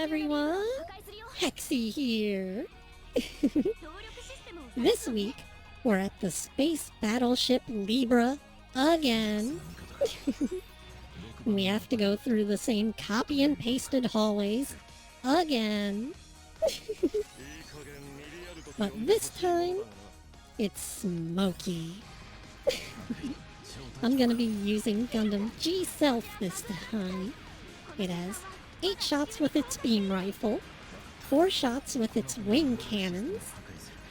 everyone! Hexi here! This week, we're at the space battleship Libra again. We have to go through the same copy and pasted hallways again. But this time, it's smoky. I'm gonna be using Gundam G-Self this time. It has 8 shots with its beam rifle, 4 shots with its wing cannons,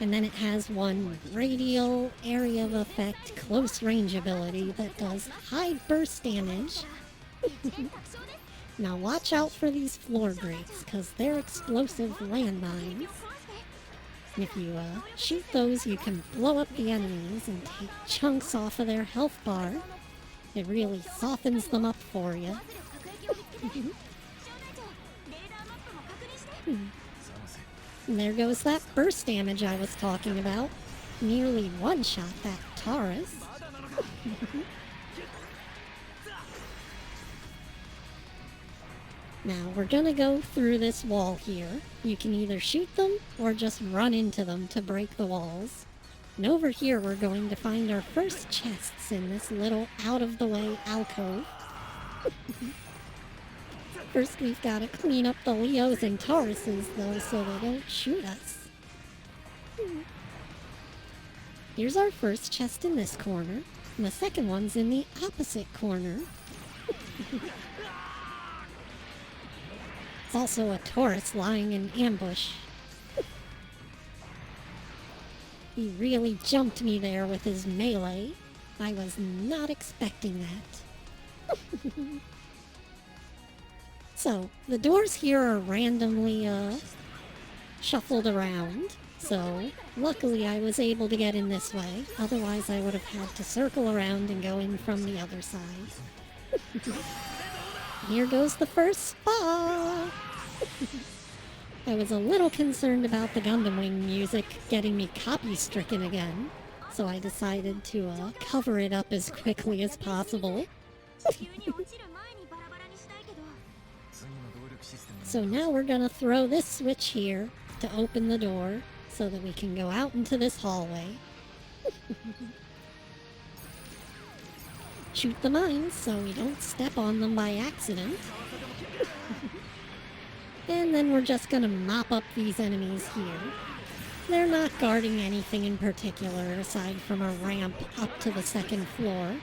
and then it has one radial area of effect close range ability that does high burst damage. Now watch out for these floor breaks, because they're explosive landmines. And if you shoot those, you can blow up the enemies and take chunks off of their health bar. It really softens them up for you. And there goes that burst damage I was talking about. Nearly one-shot that Taurus. Now, we're gonna go through this wall here. You can either shoot them or just run into them to break the walls. And over here, we're going to find our first chests in this little out-of-the-way alcove. First, we've got to clean up the Leos and Tauruses, though, so they don't shoot us. Here's our first chest in this corner, and the second one's in the opposite corner. It's also a Taurus lying in ambush. He really jumped me there with his melee. I was not expecting that. So, the doors here are randomly, shuffled around. So, luckily I was able to get in this way. Otherwise I would have had to circle around and go in from the other side. Here goes the first spa! I was a little concerned about the Gundam Wing music getting me copy-stricken again, so I decided to cover it up as quickly as possible. So now we're gonna throw this switch here to open the door so that we can go out into this hallway. Shoot the mines so we don't step on them by accident. And then we're just gonna mop up these enemies here. They're not guarding anything in particular aside from a ramp up to the second floor.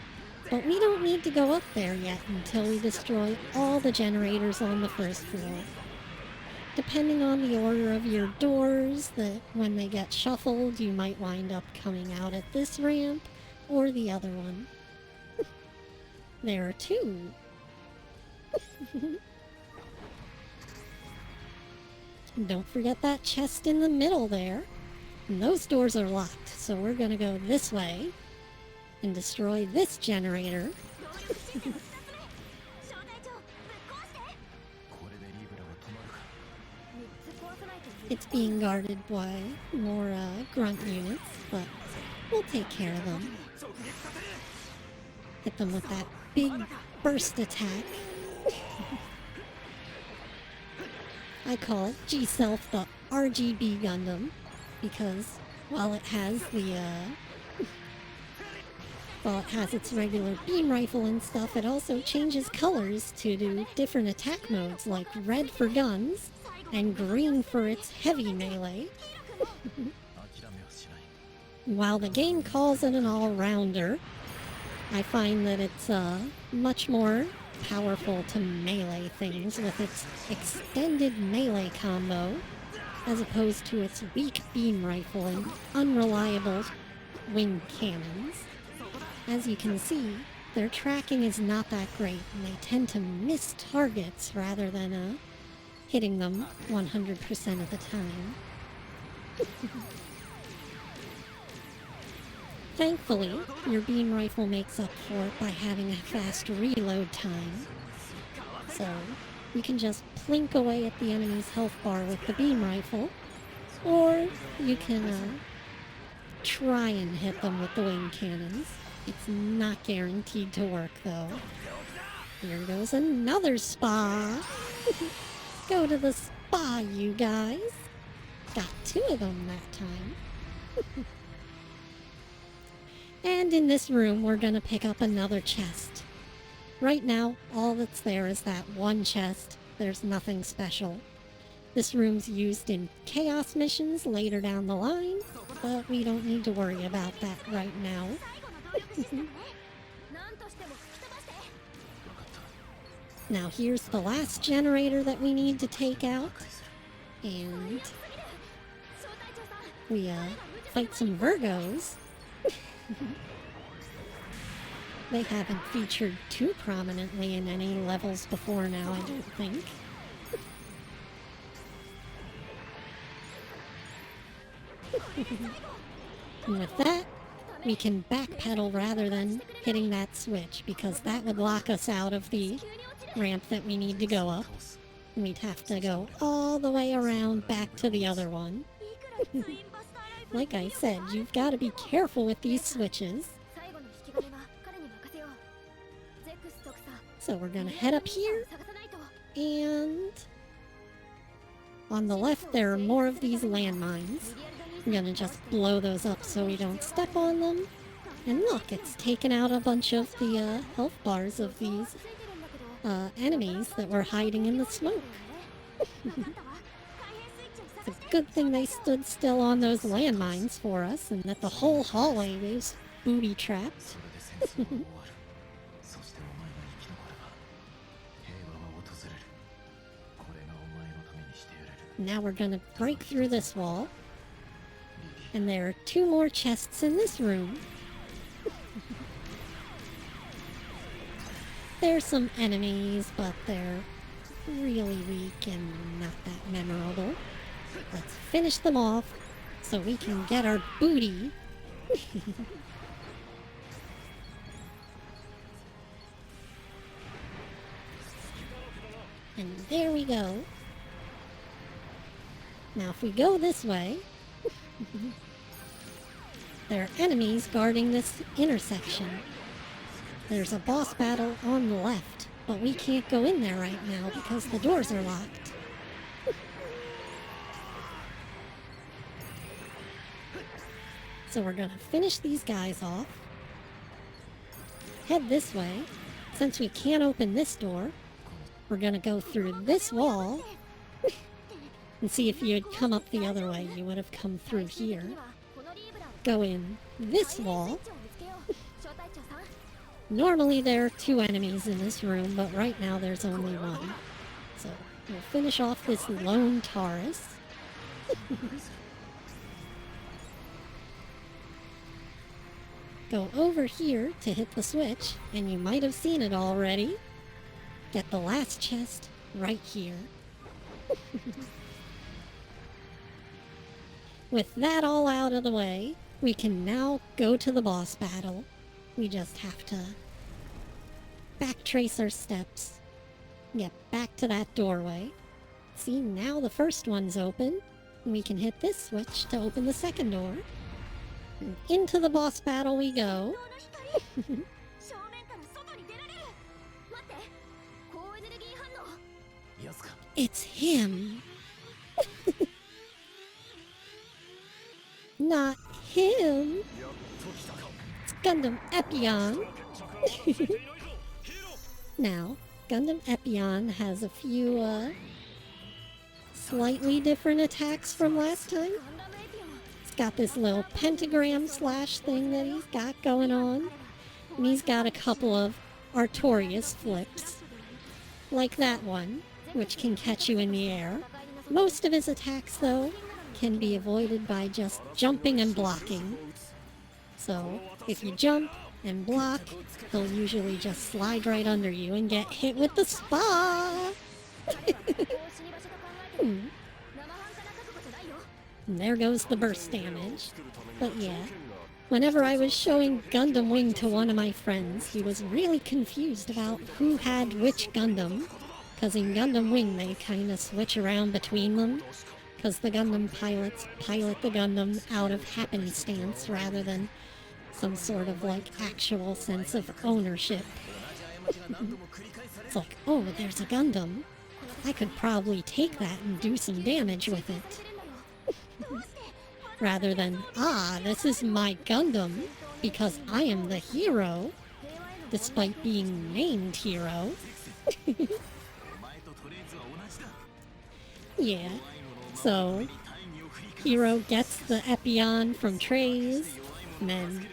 But we don't need to go up there yet until we destroy all the generators on the first floor. Depending on the order of your doors, when they get shuffled, you might wind up coming out at this ramp or the other one. There are 2. Don't forget that chest in the middle there. And those doors are locked, so we're gonna go this way and destroy this generator. It's being guarded by more grunt units, but we'll take care of them. Hit them with that big burst attack. I call it G-Self the RGB Gundam, because while it has its regular beam rifle and stuff, it also changes colors to do different attack modes, like red for guns and green for its heavy melee. While the game calls it an all-rounder, I find that it's much more powerful to melee things with its extended melee combo, as opposed to its weak beam rifle and unreliable wing cannons. As you can see, their tracking is not that great, and they tend to miss targets rather than hitting them 100% of the time. Thankfully, your beam rifle makes up for it by having a fast reload time. So, you can just plink away at the enemy's health bar with the beam rifle, or you can try and hit them with the wing cannons. It's not guaranteed to work, though. Here goes another spa! go to the spa, you guys. Got 2 of them that time. And in this room, we're gonna pick up another chest. Right now, all that's there is that one chest. There's nothing special. This room's used in chaos missions later down the line, but we don't need to worry about that right now. Now here's the last generator that we need to take out, and we fight some Virgos. They haven't featured too prominently in any levels before now, I don't think. And with that, we can backpedal rather than hitting that switch, because that would lock us out of the ramp that we need to go up. And we'd have to go all the way around back to the other one. Like I said, you've got to be careful with these switches. So we're gonna head up here, and on the left there are more of these landmines. I'm gonna just blow those up so we don't step on them. And look, it's taken out a bunch of the health bars of these enemies that were hiding in the smoke. It's a good thing they stood still on those landmines for us, and that the whole hallway was booby-trapped. Now we're gonna break through this wall. And there are 2 more chests in this room. There's some enemies, but they're really weak and not that memorable. Let's finish them off so we can get our booty. And there we go. Now if we go this way, there are enemies guarding this intersection. There's a boss battle on the left, but we can't go in there right now because the doors are locked. So we're gonna finish these guys off, head this way. Since we can't open this door, we're gonna go through this wall. And see, if you had come up the other way, you would have come through here. Go in this wall. Normally there are 2 enemies in this room, but right now there's only 1. So we'll finish off this lone Taurus. Go over here to hit the switch, and you might have seen it already. Get the last chest right here. With that all out of the way, we can now go to the boss battle. We just have to backtrace our steps, get back to that doorway. See, now the first one's open. We can hit this switch to open the second door. And into the boss battle we go. It's him. Not him. It's Gundam Epion. Now, Gundam Epion has a few slightly different attacks from last time. It's got this little pentagram slash thing that he's got going on. And he's got a couple of Artorias flips. Like that one, which can catch you in the air. Most of his attacks, though, can be avoided by just jumping and blocking. So, if you jump and block, he'll usually just slide right under you and get hit with the spa! And there goes the burst damage. But yeah, whenever I was showing Gundam Wing to one of my friends, he was really confused about who had which Gundam. Because in Gundam Wing, they kind of switch around between them. Because the Gundam pilots pilot the Gundam out of happenstance rather than some sort of, like, actual sense of ownership. It's like, oh, there's a Gundam. I could probably take that and do some damage with it. Rather than, this is my Gundam, because I am the hero, despite being named Hero. Yeah, so Hero gets the Epion from Treize, and then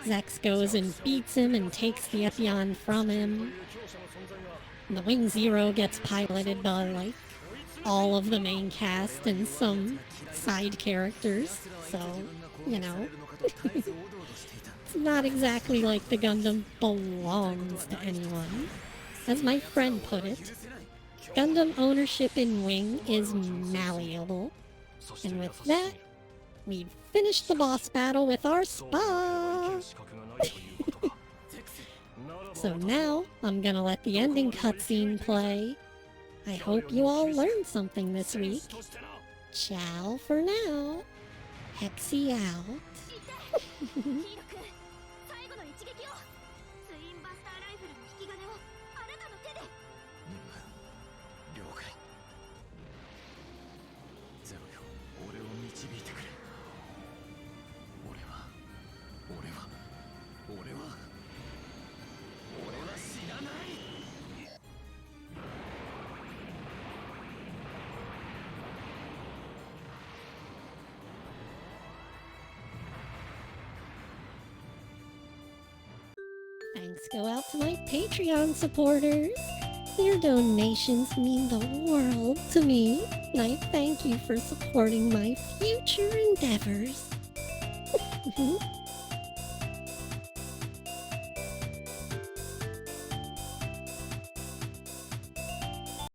Zex goes and beats him and takes the Epion from him. And the Wing Zero gets piloted by, like, all of the main cast and some side characters, so, you know. It's not exactly like the Gundam belongs to anyone. As my friend put it, Gundam ownership in Wing is malleable. And with that, we've finished the boss battle with our spa! So now, I'm gonna let the ending cutscene play. I hope you all learned something this week. Ciao for now. Hexi out. 俺は死なない。 Thanks go out to my Patreon supporters. Your donations mean the world to me, and I thank you for supporting my future endeavors.